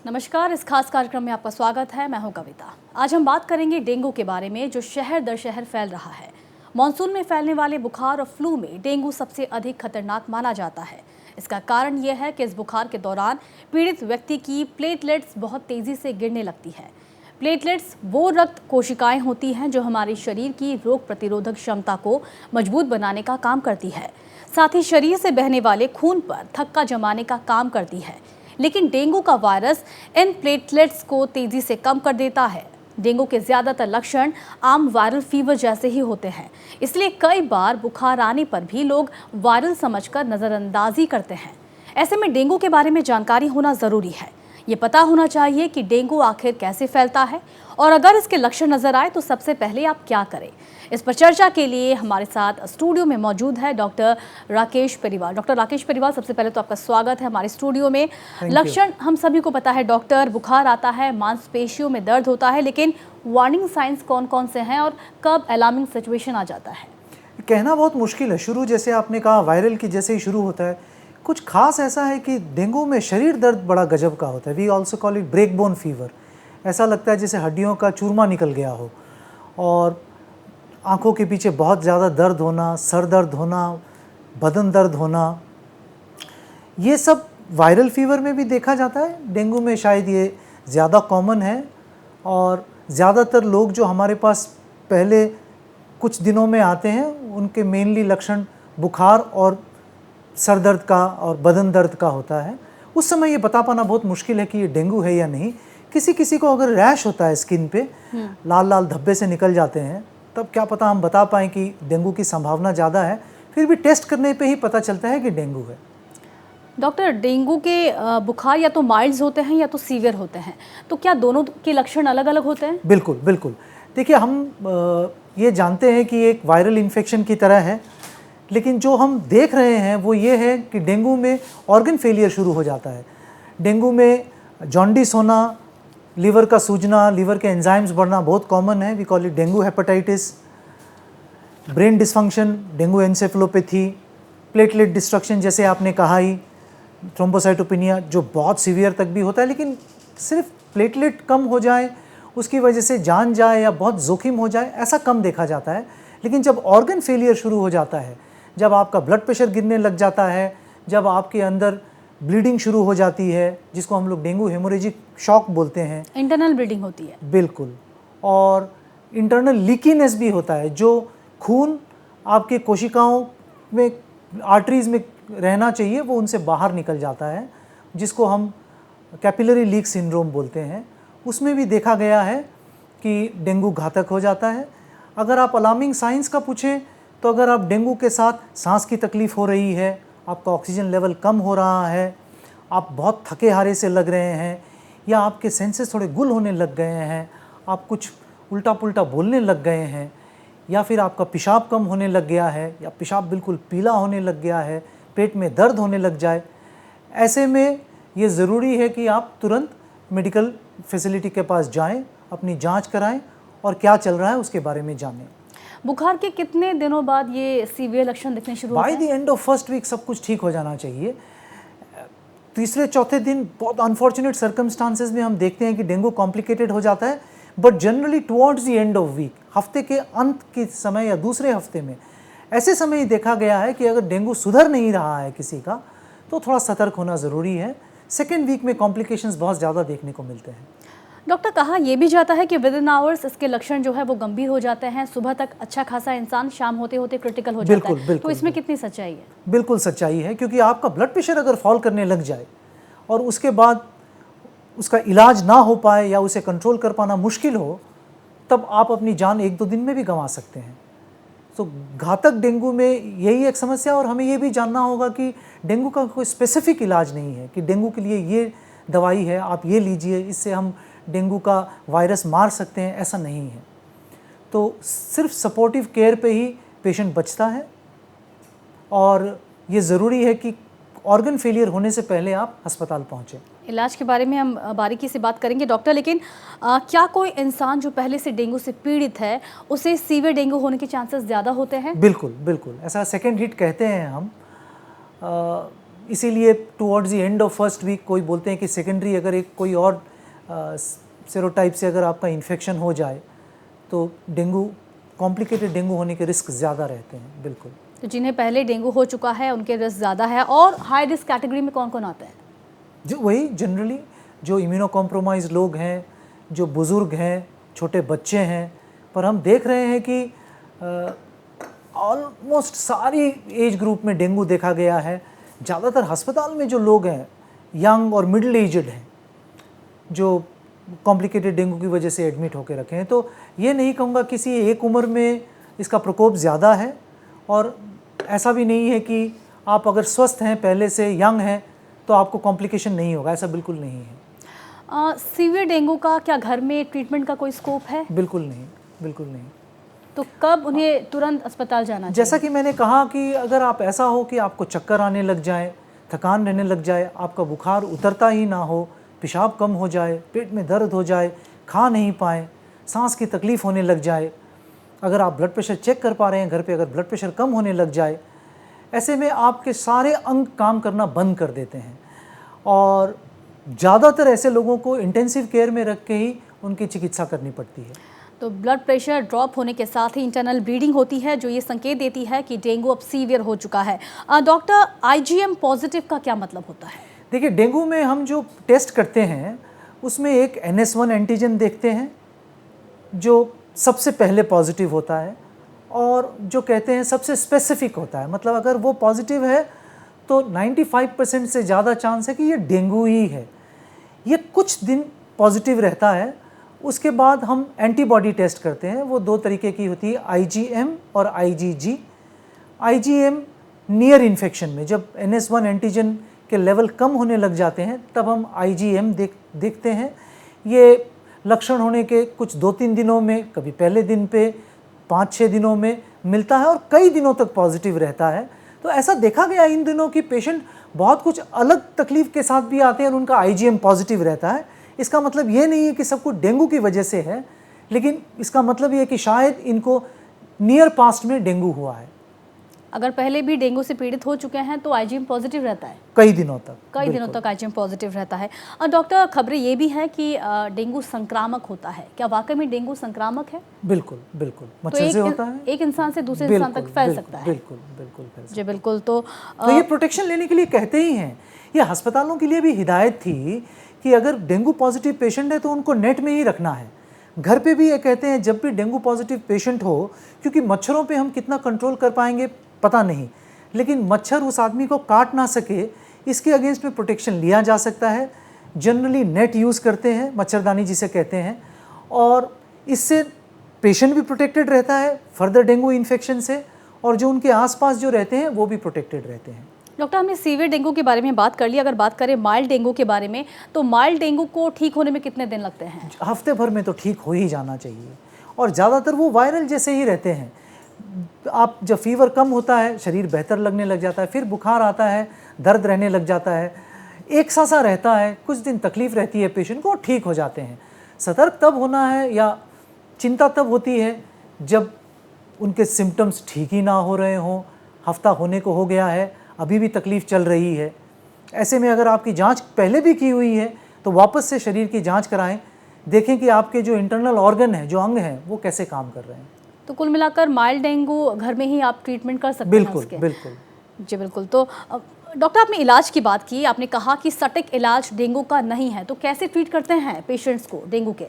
नमस्कार, इस खास कार्यक्रम में आपका स्वागत है। मैं हूं कविता। आज हम बात करेंगे डेंगू के बारे में, जो शहर दर शहर फैल रहा है। मॉनसून में फैलने वाले बुखार और फ्लू में डेंगू सबसे अधिक खतरनाक माना जाता है। इसका कारण यह है कि इस बुखार के दौरान पीड़ित व्यक्ति की प्लेटलेट्स बहुत तेजी से गिरने लगती है। प्लेटलेट्स वो रक्त कोशिकाएं होती हैं जो हमारे शरीर की रोग प्रतिरोधक क्षमता को मजबूत बनाने का काम करती है। साथ ही शरीर से बहने वाले खून पर थक्का जमाने का काम करती है। लेकिन डेंगू का वायरस इन प्लेटलेट्स को तेजी से कम कर देता है। डेंगू के ज्यादातर लक्षण आम वायरल फीवर जैसे ही होते हैं, इसलिए कई बार बुखार आने पर भी लोग वायरल समझकर नजरअंदाजी करते हैं। ऐसे में डेंगू के बारे में जानकारी होना जरूरी है। ये पता होना चाहिए कि डेंगू आखिर कैसे फैलता है और अगर इसके लक्षण नजर आए तो सबसे पहले आप क्या करें। इस पर चर्चा के लिए हमारे साथ स्टूडियो में मौजूद है डॉक्टर राकेश परिवाल। डॉक्टर राकेश परिवाल, सबसे पहले तो आपका स्वागत है हमारे स्टूडियो में। लक्षण हम सभी को पता है डॉक्टर, बुखार आता है, मांसपेशियों में दर्द होता है, लेकिन वार्निंग साइंस कौन कौन से हैं और कब अलार्मिंग सिचुएशन आ जाता है? कहना बहुत मुश्किल है। शुरू जैसे आपने कहा वायरल की जैसे ही शुरू होता है, कुछ खास ऐसा है कि डेंगू में शरीर दर्द बड़ा गजब का होता है। We also call it break bone fever. ऐसा लगता है जैसे हड्डियों का चूरमा निकल गया हो, और आंखों के पीछे बहुत ज़्यादा दर्द होना, सर दर्द होना, बदन दर्द होना, ये सब वायरल फीवर में भी देखा जाता है। डेंगू में शायद ये ज़्यादा कॉमन है, और ज़्यादातर लोग जो हमारे पास पहले कुछ दिनों में आते हैं उनके मेनली लक्षण बुखार और सर दर्द का और बदन दर्द का होता है। उस समय ये बता पाना बहुत मुश्किल है कि ये डेंगू है या नहीं। किसी किसी को अगर रैश होता है स्किन पे, लाल लाल धब्बे से निकल जाते हैं, तब क्या पता हम बता पाएँ कि डेंगू की संभावना ज़्यादा है। फिर भी टेस्ट करने पे ही पता चलता है कि डेंगू है। डॉक्टर, डेंगू के बुखार या तो माइल्ड होते हैं या तो सीवियर होते हैं, तो क्या दोनों के लक्षण अलग अलग होते हैं? बिल्कुल बिल्कुल। देखिए, हम ये जानते हैं कि एक वायरल इन्फेक्शन की तरह है, लेकिन जो हम देख रहे हैं वो ये है कि डेंगू में ऑर्गन फेलियर शुरू हो जाता है। डेंगू में जॉन्डिस होना, लीवर का सूजना, लीवर के एंजाइम्स बढ़ना बहुत कॉमन है। We call it dengue hepatitis. Brain dysfunction, dengue encephalopathy, platelet destruction जैसे आपने कहा ही, थ्रोम्बोसाइटोपिनिया जो बहुत सीवियर तक भी होता है। लेकिन सिर्फ प्लेटलेट कम हो जाए, उसकी वजह से जान जाए या बहुत जोखिम हो जाए, ऐसा कम देखा जाता है। लेकिन जब ऑर्गन फेलियर शुरू हो जाता है, जब आपका ब्लड प्रेशर गिरने लग जाता है, जब आपके अंदर ब्लीडिंग शुरू हो जाती है, जिसको हम लोग डेंगू हेमोरेजिक शॉक बोलते हैं, इंटरनल ब्लीडिंग होती है। बिल्कुल, और इंटरनल लीकीनेस भी होता है। जो खून आपके कोशिकाओं में, आर्टरीज में रहना चाहिए, वो उनसे बाहर निकल जाता है, जिसको हम कैपिलरी लीक सिंड्रोम बोलते हैं। उसमें भी देखा गया है कि डेंगू घातक हो जाता है। अगर आप अलार्मिंग साइंस का पूछें, तो अगर आप डेंगू के साथ सांस की तकलीफ़ हो रही है, आपका ऑक्सीजन लेवल कम हो रहा है, आप बहुत थके हारे से लग रहे हैं, या आपके सेंसेस थोड़े गुल होने लग गए हैं, आप कुछ उल्टा पुल्टा बोलने लग गए हैं, या फिर आपका पेशाब कम होने लग गया है, या पेशाब बिल्कुल पीला होने लग गया है, पेट में दर्द होने लग जाए, ऐसे में ये ज़रूरी है कि आप तुरंत मेडिकल फैसिलिटी के पास जाएं, अपनी जांच कराएं और क्या चल रहा है उसके बारे में जानें। बुखार के कितने दिनों बाद ये सीवियर लक्षण दिखने शुरू होते हैं? By the end of first week सब कुछ ठीक हो जाना चाहिए। तीसरे चौथे दिन बहुत अनफॉर्चुनेट सर्कमस्टांसेस में हम देखते हैं कि डेंगू कॉम्प्लिकेटेड हो जाता है, but generally towards the end of week, हफ्ते के अंत के समय या दूसरे हफ्ते में, ऐसे समय ही देखा गया है कि अगर डेंगू सुधर नहीं रहा है किसी का, तो थोड़ा सतर्क होना ज़रूरी है। सेकेंड वीक में कॉम्प्लिकेशंस बहुत ज़्यादा देखने को मिलते हैं। डॉक्टर, कहा यह भी जाता है कि विद इन आवर्स इसके लक्षण जो है वो गंभीर हो जाते हैं। सुबह तक अच्छा खासा इंसान, शाम होते होते क्रिटिकल हो जाता है। बिल्कुल, तो इसमें कितनी सच्चाई है? बिल्कुल सच्चाई है, क्योंकि आपका ब्लड प्रेशर अगर फॉल करने लग जाए और उसके बाद उसका इलाज ना हो पाए या उसे कंट्रोल कर पाना मुश्किल हो, तब आप अपनी जान 1-2 दिन में भी गंवा सकते हैं। तो घातक डेंगू में यही एक समस्या, और हमें ये भी जानना होगा कि डेंगू का कोई स्पेसिफिक इलाज नहीं है कि डेंगू के लिए ये दवाई है, आप ये लीजिए, इससे हम डेंगू का वायरस मार सकते हैं, ऐसा नहीं है। तो सिर्फ सपोर्टिव केयर पे ही पेशेंट बचता है, और ये ज़रूरी है कि ऑर्गन फेलियर होने से पहले आप अस्पताल पहुँचें। इलाज के बारे में हम बारीकी से बात करेंगे डॉक्टर, लेकिन क्या कोई इंसान जो पहले से डेंगू से पीड़ित है, उसे सीवियर डेंगू होने के चांसेस ज़्यादा होते हैं? बिल्कुल बिल्कुल, ऐसा सेकेंड हिट कहते हैं हम। इसीलिए towards the end of first week कोई बोलते हैं कि सेकेंडरी अगर एक कोई और सेरोटाइप से अगर आपका इन्फेक्शन हो जाए तो डेंगू, कॉम्प्लिकेटेड डेंगू होने के रिस्क ज़्यादा रहते हैं। बिल्कुल। तो जिन्हें पहले डेंगू हो चुका है उनके रिस्क ज़्यादा है। और हाई रिस्क कैटेगरी में कौन कौन आते हैं? जो वही जनरली जो इम्यूनो कॉम्प्रोमाइज लोग हैं, जो बुज़ुर्ग हैं, छोटे बच्चे हैं, पर हम देख रहे हैं कि ऑलमोस्ट सारी एज ग्रुप में डेंगू देखा गया है। ज़्यादातर अस्पताल में जो लोग हैं यंग और मिडिल एजड हैं जो कॉम्प्लिकेटेड डेंगू की वजह से एडमिट होकर रखे हैं। तो ये नहीं कहूँगा किसी एक उम्र में इसका प्रकोप ज़्यादा है, और ऐसा भी नहीं है कि आप अगर स्वस्थ हैं पहले से, यंग हैं, तो आपको कॉम्प्लिकेशन नहीं होगा, ऐसा बिल्कुल नहीं है। सीवियर डेंगू का क्या घर में ट्रीटमेंट का कोई स्कोप है? बिल्कुल नहीं, बिल्कुल नहीं। तो कब उन्हें तुरंत अस्पताल जाना चाहिए? जैसा कि मैंने कहा कि अगर आप ऐसा हो कि आपको चक्कर आने लग जाए, थकान रहने लग जाए, आपका बुखार उतरता ही ना हो, पेशाब कम हो जाए, पेट में दर्द हो जाए, खा नहीं पाए, सांस की तकलीफ़ होने लग जाए, अगर आप ब्लड प्रेशर चेक कर पा रहे हैं घर पे, अगर ब्लड प्रेशर कम होने लग जाए, ऐसे में आपके सारे अंग काम करना बंद कर देते हैं। और ज़्यादातर ऐसे लोगों को इंटेंसिव केयर में रख के ही उनकी चिकित्सा करनी पड़ती है। तो ब्लड प्रेशर ड्रॉप होने के साथ ही इंटरनल ब्लीडिंग होती है जो ये संकेत देती है कि डेंगू अब सीवियर हो चुका है। डॉक्टर, IgM पॉजिटिव का क्या मतलब होता है? देखिए, डेंगू में हम जो टेस्ट करते हैं उसमें एक NS1 एंटीजन देखते हैं जो सबसे पहले पॉजिटिव होता है, और जो कहते हैं सबसे स्पेसिफिक होता है। मतलब अगर वो पॉजिटिव है तो 95% से ज़्यादा चांस है कि ये डेंगू ही है। ये कुछ दिन पॉजिटिव रहता है, उसके बाद हम एंटीबॉडी टेस्ट करते हैं। वो दो तरीके की होती है, IgM और IgG। IgM नियर इन्फेक्शन में, जब NS1 एंटीजन के लेवल कम होने लग जाते हैं तब हम IgM देखते हैं। ये लक्षण होने के कुछ 2-3 दिनों में, कभी पहले दिन पे 5-6 दिनों में मिलता है, और कई दिनों तक पॉजिटिव रहता है। तो ऐसा देखा गया इन दिनों कि पेशेंट बहुत कुछ अलग तकलीफ के साथ भी आते हैं और उनका IgM पॉजिटिव रहता है। इसका मतलब ये नहीं है कि सब कुछ डेंगू की वजह से है, लेकिन इसका मतलब ये है कि शायद इनको नियर पास्ट में डेंगू हुआ है। अगर पहले भी डेंगू से पीड़ित हो चुके हैं तो IgM पॉजिटिव रहता है? कई दिनों तक, कई दिनों तक IgM पॉजिटिव रहता है। डॉक्टर, खबरें ये भी हैं कि डेंगू संक्रामक होता है। क्या वाकई में डेंगू संक्रामक है? बिल्कुल बिल्कुल, तो मच्छर से होता है, एक इंसान से दूसरे इंसान तक फैल सकता है। बिल्कुल बिल्कुल फैल सकता जी बिल्कुल। तो है। ये प्रोटेक्शन लेने के लिए कहते ही हैं। ये अस्पतालों के लिए भी हिदायत थी कि अगर डेंगू पॉजिटिव पेशेंट है तो उनको नेट में ही रखना है। घर पे भी ये कहते हैं जब भी डेंगू पॉजिटिव पेशेंट हो, क्योंकि मच्छरों पे हम कितना कंट्रोल कर पाएंगे पता नहीं, लेकिन मच्छर उस आदमी को काट ना सके इसके अगेंस्ट में प्रोटेक्शन लिया जा सकता है। जनरली नेट यूज़ करते हैं, मच्छरदानी जिसे कहते हैं, और इससे पेशेंट भी प्रोटेक्टेड रहता है फर्दर डेंगू इन्फेक्शन से, और जो उनके आसपास जो रहते हैं वो भी प्रोटेक्टेड रहते हैं। डॉक्टर, हमने सीवियर डेंगू के बारे में बात कर ली। अगर बात करें माइल्ड डेंगू के बारे में, तो माइल्ड डेंगू को ठीक होने में कितने दिन लगते हैं? हफ्ते भर में तो ठीक हो ही जाना चाहिए, और ज़्यादातर वो वायरल जैसे ही रहते हैं। आप जब फीवर कम होता है, शरीर बेहतर लगने लग जाता है, फिर बुखार आता है, दर्द रहने लग जाता है, एक सा रहता है, कुछ दिन तकलीफ़ रहती है पेशेंट को, ठीक हो जाते हैं। सतर्क तब होना है या चिंता तब होती है जब उनके सिम्टम्स ठीक ही ना हो रहे हों, हफ्ता होने को हो गया है, अभी भी तकलीफ़ चल रही है। ऐसे में अगर आपकी जांच पहले भी की हुई है तो वापस से शरीर की जांच कराएं, देखें कि आपके जो इंटरनल ऑर्गन हैं, जो अंग हैं, वो कैसे काम कर रहे हैं। तो कुल मिलाकर माइल्ड डेंगू घर में ही आप ट्रीटमेंट कर सकते हैं उसके? बिल्कुल। जी बिल्कुल। तो डॉक्टर, आपने इलाज की बात की, आपने कहा कि सटीक इलाज डेंगू का नहीं है, तो कैसे ट्रीट करते हैं पेशेंट्स को डेंगू के?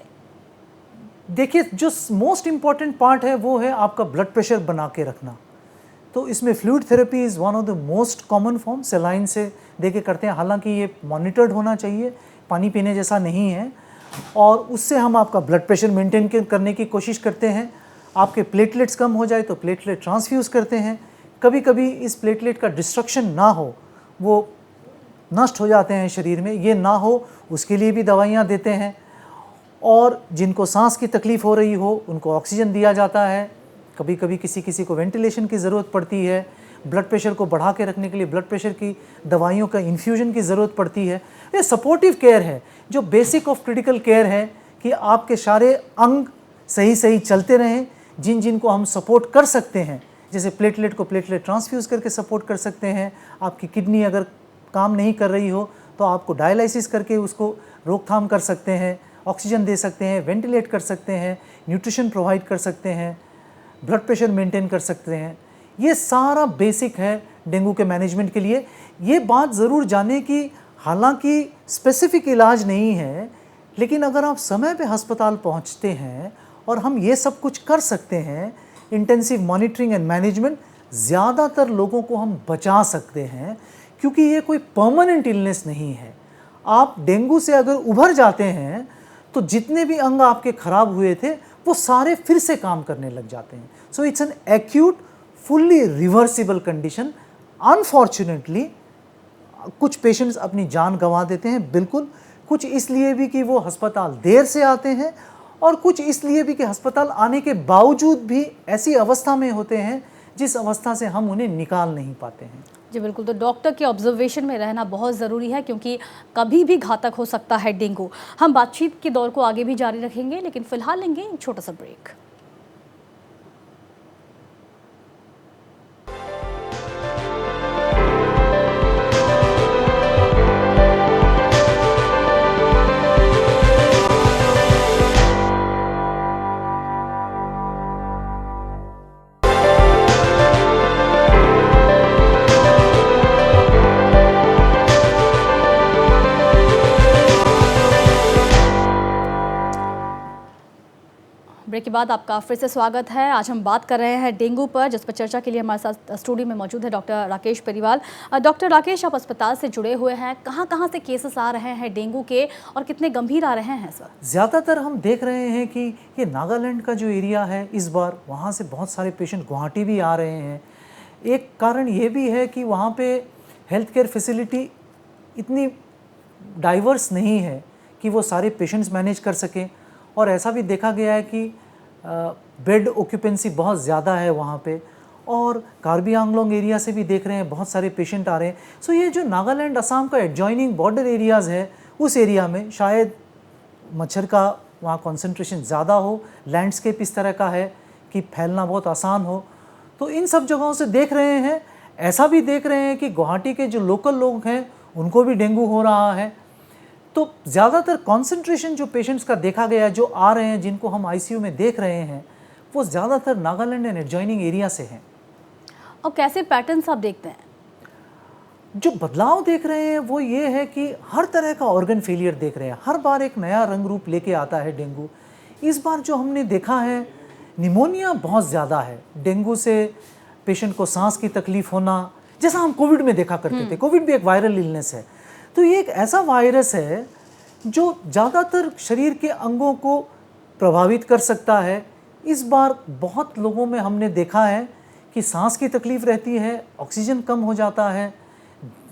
देखिए, जो मोस्ट इम्पॉर्टेंट पार्ट है वो है आपका ब्लड प्रेशर बना के रखना। तो इसमें fluid therapy is one of the most common form, सेलाइन से दे के करते हैं। हालांकि ये मॉनिटर्ड होना चाहिए, पानी पीने जैसा नहीं है, और उससे हम आपका ब्लड प्रेशर मेंटेन करने की कोशिश करते हैं। आपके प्लेटलेट्स कम हो जाए तो प्लेटलेट ट्रांसफ्यूज़ करते हैं। कभी कभी इस प्लेटलेट का डिस्ट्रक्शन ना हो, वो नष्ट हो जाते हैं शरीर में, ये ना हो उसके लिए भी दवाइयाँ देते हैं। और जिनको सांस की तकलीफ़ हो रही हो उनको ऑक्सीजन दिया जाता है। कभी कभी किसी को वेंटिलेशन की ज़रूरत पड़ती है। ब्लड प्रेशर को बढ़ा के रखने के लिए ब्लड प्रेशर की दवाइयों का इन्फ्यूजन की ज़रूरत पड़ती है। ये सपोर्टिव केयर है, जो बेसिक ऑफ क्रिटिकल केयर है कि आपके सारे अंग सही चलते रहें। जिनको हम सपोर्ट कर सकते हैं, जैसे प्लेटलेट को प्लेटलेट ट्रांसफ्यूज़ करके सपोर्ट कर सकते हैं। आपकी किडनी अगर काम नहीं कर रही हो तो आपको डायलिसिस करके उसको रोकथाम कर सकते हैं, ऑक्सीजन दे सकते हैं, वेंटिलेट कर सकते हैं, न्यूट्रिशन प्रोवाइड कर सकते हैं, ब्लड प्रेशर मेंटेन कर सकते हैं। ये सारा बेसिक है डेंगू के मैनेजमेंट के लिए। ये बात ज़रूर जाने की हालांकि स्पेसिफिक इलाज नहीं है, लेकिन अगर आप समय पे अस्पताल पहुंचते हैं और हम ये सब कुछ कर सकते हैं, इंटेंसिव मॉनिटरिंग एंड मैनेजमेंट, ज़्यादातर लोगों को हम बचा सकते हैं, क्योंकि ये कोई परमानेंट इलनेस नहीं है। आप डेंगू से अगर उभर जाते हैं तो जितने भी अंग आपके खराब हुए थे वो सारे फिर से काम करने लग जाते हैं। So it's an acute fully reversible condition. Unfortunately कुछ पेशेंट्स अपनी जान गंवा देते हैं, बिल्कुल, कुछ इसलिए भी कि वो अस्पताल देर से आते हैं और कुछ इसलिए भी कि अस्पताल आने के बावजूद भी ऐसी अवस्था में होते हैं जिस अवस्था से हम उन्हें निकाल नहीं पाते हैं। जी बिल्कुल, तो डॉक्टर के ऑब्जर्वेशन में रहना बहुत ज़रूरी है, क्योंकि कभी भी घातक हो सकता है डेंगू। हम बातचीत के दौर को आगे भी जारी रखेंगे, लेकिन फिलहाल लेंगे एक छोटा सा ब्रेक। ब्रेक के बाद आपका फिर से स्वागत है। आज हम बात कर रहे हैं डेंगू पर, जिस पर चर्चा के लिए हमारे साथ स्टूडियो में मौजूद है डॉक्टर राकेश परिवाल। डॉक्टर राकेश, आप अस्पताल से जुड़े हुए हैं, कहाँ कहाँ से केसेस आ रहे हैं डेंगू के और कितने गंभीर आ रहे हैं सर? ज़्यादातर हम देख रहे हैं कि ये नागालैंड का जो एरिया है, इस बार वहाँ से बहुत सारे पेशेंट गुवाहाटी भी आ रहे हैं। एक कारण ये भी है कि वहाँ पे हेल्थ केयर फैसिलिटी इतनी डाइवर्स नहीं है कि वो सारे पेशेंट्स मैनेज कर सकें, और ऐसा भी देखा गया है कि बेड ऑक्यूपेंसी बहुत ज़्यादा है वहाँ पे, और कार्बी आंगलोंग एरिया से भी देख रहे हैं बहुत सारे पेशेंट आ रहे हैं। सो ये जो नागालैंड असम का एडजॉइनिंग बॉर्डर एरियाज़ है, उस एरिया में शायद मच्छर का वहाँ कॉन्सेंट्रेशन ज़्यादा हो, लैंडस्केप इस तरह का है कि फैलना बहुत आसान हो। तो इन सब जगहों से देख रहे हैं। ऐसा भी देख रहे हैं कि गुवाहाटी के जो लोकल लोग हैं उनको भी डेंगू हो रहा है। तो ज़्यादातर कंसंट्रेशन जो पेशेंट्स का देखा गया, जो आ रहे हैं, जिनको हम आईसीयू में देख रहे हैं, वो ज़्यादातर नागालैंड एंड एडजॉइनिंग एरिया से हैं। और कैसे पैटर्न्स आप देखते हैं? जो बदलाव देख रहे हैं वो ये है कि हर तरह का ऑर्गन फेलियर देख रहे हैं। हर बार एक नया रंग रूप लेके आता है डेंगू। इस बार जो हमने देखा है, निमोनिया बहुत ज़्यादा है। डेंगू से पेशेंट को सांस की तकलीफ होना, जैसा हम कोविड में देखा करते थे। कोविड भी एक वायरल इलनेस है। तो ये एक ऐसा वायरस है जो ज़्यादातर शरीर के अंगों को प्रभावित कर सकता है। इस बार बहुत लोगों में हमने देखा है कि सांस की तकलीफ रहती है, ऑक्सीजन कम हो जाता है।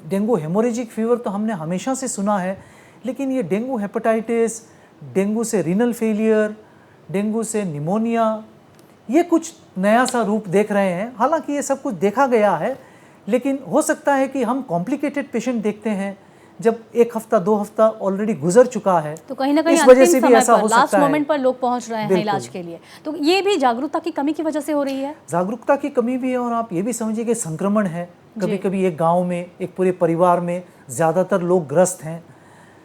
डेंगू हेमोरेजिक फीवर तो हमने हमेशा से सुना है, लेकिन ये डेंगू हेपेटाइटिस, डेंगू से रीनल फेलियर, डेंगू से निमोनिया, ये कुछ नया सा रूप देख रहे हैं। हालांकि ये सब कुछ देखा गया है, लेकिन हो सकता है कि हम कॉम्प्लिकेटेड पेशेंट देखते हैं जब 1 हफ्ता 2 हफ्ता ऑलरेडी गुजर चुका है, तो कहीं ना कहीं इस वजह से भी ऐसा हो सकता है। लास्ट मोमेंट पर लोग पहुंच रहे हैं इलाज के लिए, तो ये भी जागरूकता की कमी की वजह से हो रही है। जागरूकता की कमी भी है, और आप ये भी समझिए कि संक्रमण है। कभी कभी एक गांव में, एक पूरे परिवार में ज़्यादातर लोग ग्रस्त हैं।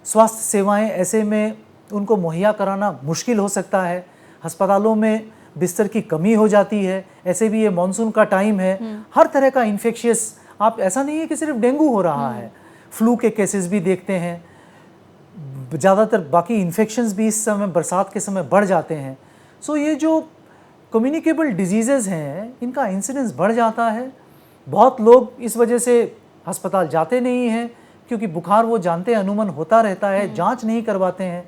स्वास्थ्य सेवाएं ऐसे में उनको मुहैया कराना मुश्किल हो सकता है। अस्पतालों में बिस्तर की कमी हो जाती है। ऐसे भी ये मानसून का टाइम है, हर तरह का इन्फेक्शियस, आप ऐसा नहीं है कि सिर्फ डेंगू हो रहा है, फ्लू के केसेस भी देखते हैं। ज़्यादातर बाकी इन्फेक्शंस भी इस समय बरसात के समय बढ़ जाते हैं। सो ये जो कम्युनिकेबल डिजीज़ेज़ हैं, इनका इंसिडेंस बढ़ जाता है। बहुत लोग इस वजह से अस्पताल जाते नहीं हैं, क्योंकि बुखार वो जानते हैं अनूमन होता रहता है, जांच नहीं करवाते हैं।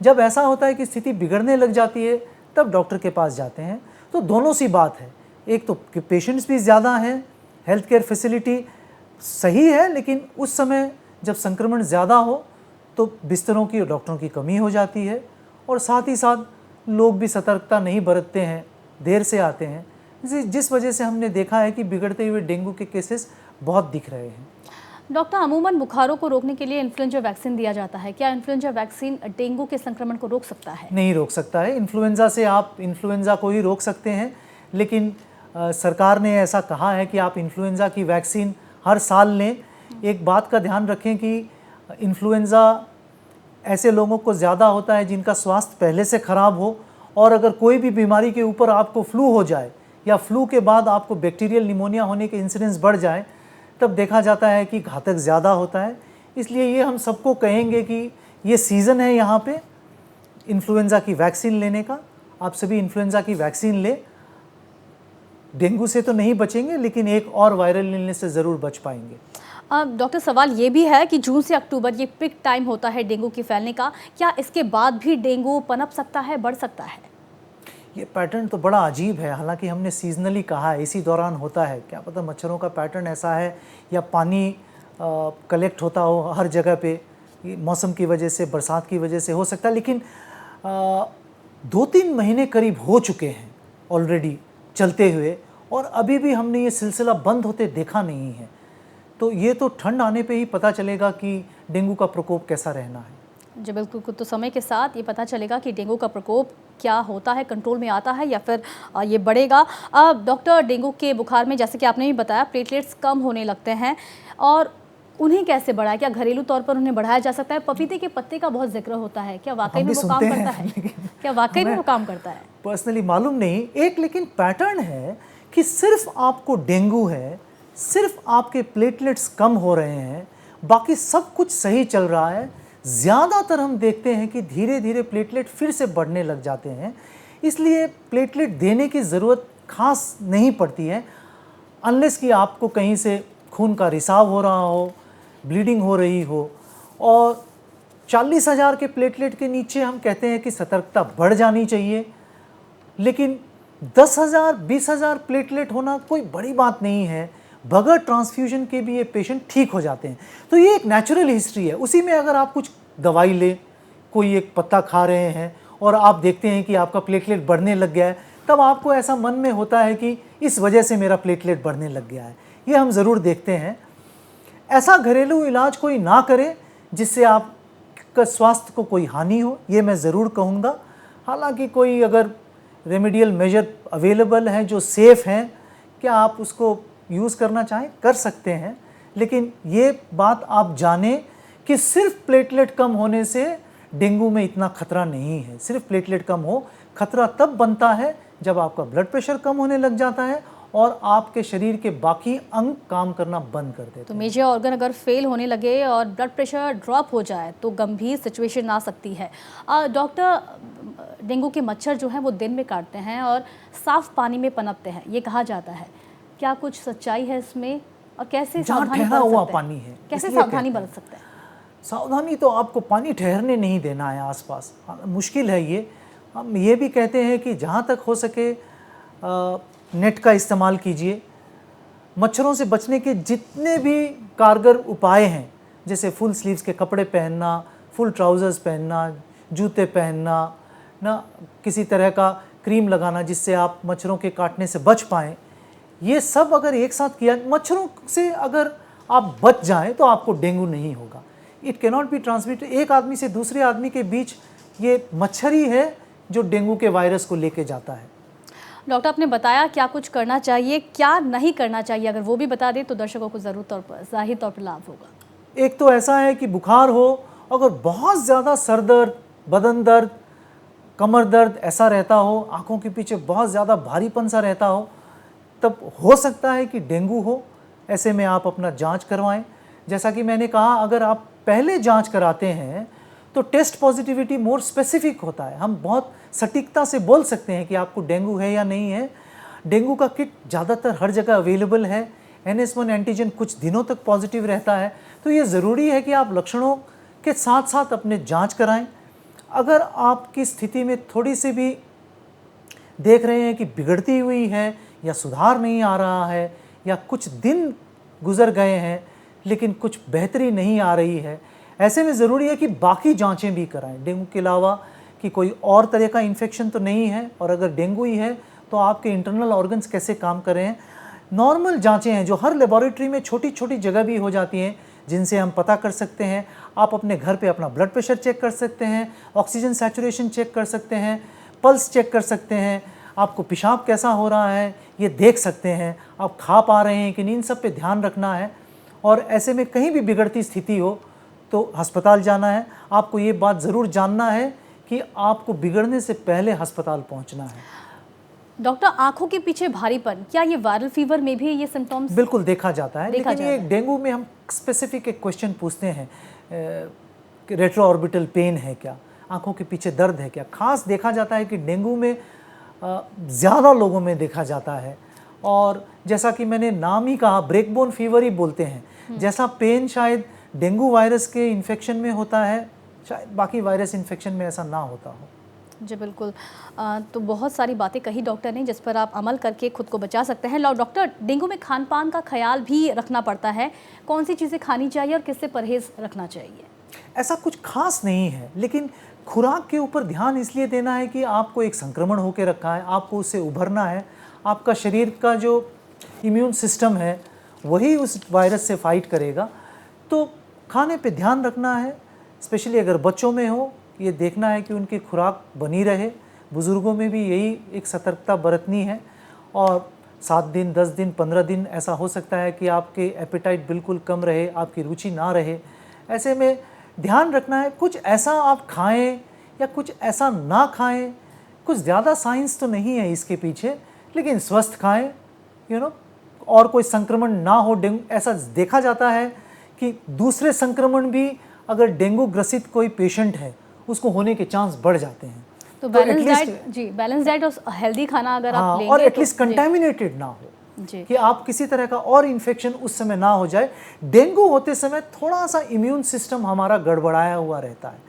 जब ऐसा होता है कि स्थिति बिगड़ने लग जाती है, तब डॉक्टर के पास जाते हैं। तो दोनों सी बात है, एक तो कि पेशेंट्स भी ज़्यादा हैं, हेल्थ केयर फैसिलिटी सही है, लेकिन उस समय जब संक्रमण ज़्यादा हो तो बिस्तरों की और डॉक्टरों की कमी हो जाती है, और साथ ही साथ लोग भी सतर्कता नहीं बरतते हैं, देर से आते हैं, जिस वजह से हमने देखा है कि बिगड़ते हुए डेंगू के केसेस बहुत दिख रहे हैं। डॉक्टर, अमूमन बुखारों को रोकने के लिए इन्फ्लुएंजा वैक्सीन दिया जाता है। क्या इन्फ्लुएंजा वैक्सीन डेंगू के संक्रमण को रोक सकता है? नहीं रोक सकता है। इन्फ्लुएंजा से आप इन्फ्लुएंजा को ही रोक सकते हैं, लेकिन सरकार ने ऐसा कहा है कि आप इन्फ्लुएंजा की वैक्सीन हर साल लें। एक बात का ध्यान रखें कि इन्फ्लुएंज़ा ऐसे लोगों को ज़्यादा होता है जिनका स्वास्थ्य पहले से ख़राब हो, और अगर कोई भी बीमारी के ऊपर आपको फ्लू हो जाए या फ्लू के बाद आपको बैक्टीरियल निमोनिया होने के इंसिडेंस बढ़ जाए, तब देखा जाता है कि घातक ज़्यादा होता है। इसलिए ये हम सबको कहेंगे कि ये सीज़न है यहाँ पे इन्फ्लुएंज़ा की वैक्सीन लेने का। आप सभी इन्फ्लुएंज़ा की वैक्सीन लें। डेंगू से तो नहीं बचेंगे, लेकिन एक और वायरल इलनेस से ज़रूर बच पाएंगे। डॉक्टर, सवाल ये भी है कि जून से अक्टूबर ये पिक टाइम होता है डेंगू के फैलने का, क्या इसके बाद भी डेंगू पनप सकता है, बढ़ सकता है? ये पैटर्न तो बड़ा अजीब है। हालांकि हमने सीजनली कहा है, इसी दौरान होता है, क्या पता मच्छरों का पैटर्न ऐसा है या पानी कलेक्ट होता हो हर जगह पे, मौसम की वजह से, बरसात की वजह से हो सकता है। लेकिन 2-3 महीने करीब हो चुके हैं ऑलरेडी चलते हुए, और अभी भी हमने ये सिलसिला बंद होते देखा नहीं है। तो ये तो ठंड आने पे ही पता चलेगा कि डेंगू का प्रकोप कैसा रहना है। जी बिल्कुल, तो समय के साथ ये पता चलेगा कि डेंगू का प्रकोप क्या होता है, कंट्रोल में आता है या फिर ये बढ़ेगा। डॉक्टर, डेंगू के बुखार में जैसे कि आपने भी बताया प्लेटलेट्स कम होने लगते हैं, और उन्हें कैसे बढ़ाया? क्या घरेलू तौर पर उन्हें बढ़ाया जा सकता है? पपीते के पत्ते का बहुत जिक्र होता है, क्या वाकई में वो काम करता है? क्या वाकई में वो काम करता है? पर्सनली मालूम नहीं। एक लेकिन पैटर्न है कि सिर्फ आपको डेंगू है, सिर्फ आपके प्लेटलेट्स कम हो रहे हैं, बाकी सब कुछ सही चल रहा है। ज़्यादातर हम देखते हैं कि धीरे धीरे प्लेटलेट फिर से बढ़ने लग जाते हैं। इसलिए प्लेटलेट देने की ज़रूरत खास नहीं पड़ती है, अनलेस कि आपको कहीं से खून का रिसाव हो रहा हो, ब्लीडिंग हो रही हो। और 40,000 के प्लेटलेट के नीचे हम कहते हैं कि सतर्कता बढ़ जानी चाहिए, लेकिन 10,000 20,000 प्लेटलेट होना कोई बड़ी बात नहीं है। बगैर ट्रांसफ्यूजन के भी ये पेशेंट ठीक हो जाते हैं। तो ये एक नेचुरल हिस्ट्री है। उसी में अगर आप कुछ दवाई लें, कोई एक पत्ता खा रहे हैं और आप देखते हैं कि आपका प्लेटलेट बढ़ने लग गया है, तब आपको ऐसा मन में होता है कि इस वजह से मेरा प्लेटलेट बढ़ने लग गया है। ये हम ज़रूर देखते हैं। ऐसा घरेलू इलाज कोई ना करे जिससे आपका स्वास्थ्य को कोई हानि हो, ये मैं ज़रूर कहूँगा। हालांकि कोई अगर रेमेडियल मेजर अवेलेबल हैं जो सेफ़ हैं, क्या आप उसको यूज़ करना चाहें कर सकते हैं, लेकिन ये बात आप जानें कि सिर्फ प्लेटलेट कम होने से डेंगू में इतना खतरा नहीं है। सिर्फ प्लेटलेट कम हो, खतरा तब बनता है जब आपका ब्लड प्रेशर कम होने लग जाता है और आपके शरीर के बाकी अंग काम करना बंद कर देते हैं। तो मेजर ऑर्गन अगर फेल होने लगे और ब्लड प्रेशर ड्रॉप हो जाए तो गंभीर सिचुएशन आ सकती है। डॉक्टर, डेंगू के मच्छर जो हैं वो दिन में काटते हैं और साफ पानी में पनपते हैं, ये कहा जाता है। क्या कुछ सच्चाई है इसमें, और कैसे सावधानी बरत सकते हैं? पानी है, कैसे सावधानी बरत सकते हैं? सावधानी तो आपको पानी ठहरने नहीं देना है आसपास। मुश्किल है ये। हम ये भी कहते हैं कि जहाँ तक हो सके नेट का इस्तेमाल कीजिए। मच्छरों से बचने के जितने भी कारगर उपाय हैं, जैसे फुल स्लीव्स के कपड़े पहनना, फुल ट्राउज़र्स पहनना, जूते पहनना, ना किसी तरह का क्रीम लगाना जिससे आप मच्छरों के काटने से बच पाएँ, ये सब अगर एक साथ किया, मच्छरों से अगर आप बच जाएं तो आपको डेंगू नहीं होगा। It cannot be transmitted. एक आदमी से दूसरे आदमी के बीच ये मच्छर ही है जो डेंगू के वायरस को लेके जाता है। डॉक्टर, आपने बताया क्या कुछ करना चाहिए, क्या नहीं करना चाहिए, अगर वो भी बता दें तो दर्शकों को ज़रूर ज़ाहिर तौर पर लाभ होगा। एक तो ऐसा है कि बुखार हो, अगर बहुत ज़्यादा सर दर्द, बदन दर्द, कमर दर्द ऐसा रहता हो, आँखों के पीछे बहुत ज़्यादा भारीपन सा रहता हो, तब हो सकता है कि डेंगू हो। ऐसे में आप अपना जांच करवाएं। जैसा कि मैंने कहा, अगर आप पहले जांच कराते हैं तो टेस्ट पॉजिटिविटी मोर स्पेसिफिक होता है। हम बहुत सटीकता से बोल सकते हैं कि आपको डेंगू है या नहीं है। डेंगू का किट ज़्यादातर हर जगह अवेलेबल है। NS1 एंटीजन कुछ दिनों तक पॉजिटिव रहता है। तो ये ज़रूरी है कि आप लक्षणों के साथ साथ अपने जाँच कराएँ। अगर आपकी स्थिति में थोड़ी सी भी देख रहे हैं कि बिगड़ती हुई है या सुधार नहीं आ रहा है या कुछ दिन गुजर गए हैं लेकिन कुछ बेहतरी नहीं आ रही है, ऐसे में ज़रूरी है कि बाकी जांचें भी कराएं। डेंगू के अलावा कि कोई और तरह का इन्फेक्शन तो नहीं है, और अगर डेंगू ही है तो आपके इंटरनल ऑर्गन्स कैसे काम कर रहे हैं। नॉर्मल जांचें हैं जो हर लेबॉरेटरी में छोटी छोटी जगह भी हो जाती हैं, जिनसे हम पता कर सकते हैं। आप अपने घर पे अपना ब्लड प्रेशर चेक कर सकते हैं, ऑक्सीजन सैचुरेशन चेक कर सकते हैं, पल्स चेक कर सकते हैं, आपको पेशाब कैसा हो रहा है ये देख सकते हैं, आप खा पा रहे हैं कि नहीं, इन सब पे ध्यान रखना है। और ऐसे में कहीं भी बिगड़ती स्थिति हो तो अस्पताल जाना है। आपको ये बात ज़रूर जानना है कि आपको बिगड़ने से पहले अस्पताल पहुंचना है। डॉक्टर, आंखों के पीछे भारीपन, क्या ये वायरल फीवर में भी ये सिम्टम्स बिल्कुल देखा जाता है, देखा लेकिन ये जाता है। डेंगू में हम स्पेसिफिक एक क्वेश्चन पूछते हैं कि रेट्रो ऑर्बिटल पेन है क्या, आंखों के पीछे दर्द है क्या। खास देखा जाता है कि डेंगू में ज़्यादा लोगों में देखा जाता है, और जैसा कि मैंने नाम ही कहा, ब्रेकबोन फीवर ही बोलते हैं। जैसा पेन शायद डेंगू वायरस के इन्फेक्शन में होता है, शायद बाकी वायरस इन्फेक्शन में ऐसा ना होता हो। जी बिल्कुल। तो बहुत सारी बातें कही डॉक्टर ने जिस पर आप अमल करके खुद को बचा सकते हैं। डॉक्टर, डेंगू में खान पान का ख्याल भी रखना पड़ता है, कौन सी चीज़ें खानी चाहिए और किससे परहेज़ रखना चाहिए? ऐसा कुछ खास नहीं है, लेकिन खुराक के ऊपर ध्यान इसलिए देना है कि आपको एक संक्रमण होकर रखा है, आपको उससे उभरना है। आपका शरीर का जो इम्यून सिस्टम है वही उस वायरस से फाइट करेगा। तो खाने पे ध्यान रखना है, स्पेशली अगर बच्चों में हो, ये देखना है कि उनकी खुराक बनी रहे। बुज़ुर्गों में भी यही एक सतर्कता बरतनी है। और 7 दिन, 10 दिन, 15 दिन ऐसा हो सकता है कि आपके एपेटाइट बिल्कुल कम रहे, आपकी रुचि ना रहे। ऐसे में ध्यान रखना है, कुछ ऐसा आप खाएं या कुछ ऐसा ना खाएं। कुछ ज़्यादा साइंस तो नहीं है इसके पीछे, लेकिन स्वस्थ खाएं, और कोई संक्रमण ना हो। डेंगू ऐसा देखा जाता है कि दूसरे संक्रमण भी अगर डेंगू ग्रसित कोई पेशेंट है उसको होने के चांस बढ़ जाते हैं। तो बैलेंस डाइट, जी बैलेंस डाइट और हेल्दी खाना अगर आप लेंगे और एटलीस्ट तो कंटेमिनेटेड ना हो, जी कि आप किसी तरह का और इन्फेक्शन उस समय ना हो जाए। डेंगू होते समय थोड़ा सा इम्यून सिस्टम हमारा गड़बड़ाया हुआ रहता है।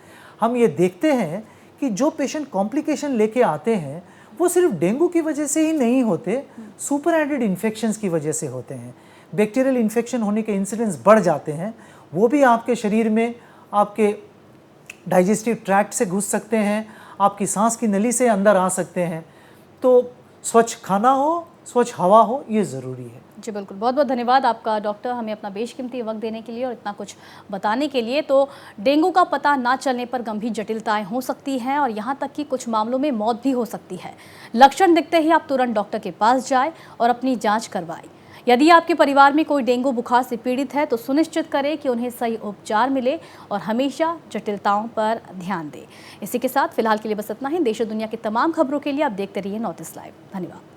हम ये देखते हैं कि जो पेशेंट कॉम्प्लिकेशन लेके आते हैं वो सिर्फ डेंगू की वजह से ही नहीं होते, सुपर एडेड इन्फेक्शंस की वजह से होते हैं। बैक्टीरियल इन्फेक्शन होने के इंसिडेंस बढ़ जाते हैं, वो भी आपके शरीर में आपके डाइजेस्टिव ट्रैक्ट से घुस सकते हैं, आपकी सांस की नली से अंदर आ सकते हैं। तो स्वच्छ खाना हो, स्वच्छ हवा हो, ये ज़रूरी है। जी बिल्कुल, बहुत बहुत धन्यवाद आपका डॉक्टर, हमें अपना बेशकीमती वक्त देने के लिए और इतना कुछ बताने के लिए। तो डेंगू का पता ना चलने पर गंभीर जटिलताएं हो सकती हैं और यहाँ तक कि कुछ मामलों में मौत भी हो सकती है। लक्षण दिखते ही आप तुरंत डॉक्टर के पास जाएं और अपनी जांच करवाएं। यदि आपके परिवार में कोई डेंगू बुखार से पीड़ित है तो सुनिश्चित करें कि उन्हें सही उपचार मिले और हमेशा जटिलताओं पर ध्यान दें। इसी के साथ फिलहाल के लिए बस इतना ही। देश और दुनिया की तमाम खबरों के लिए आप देखते रहिए नॉर्थ ईस्ट लाइव। धन्यवाद।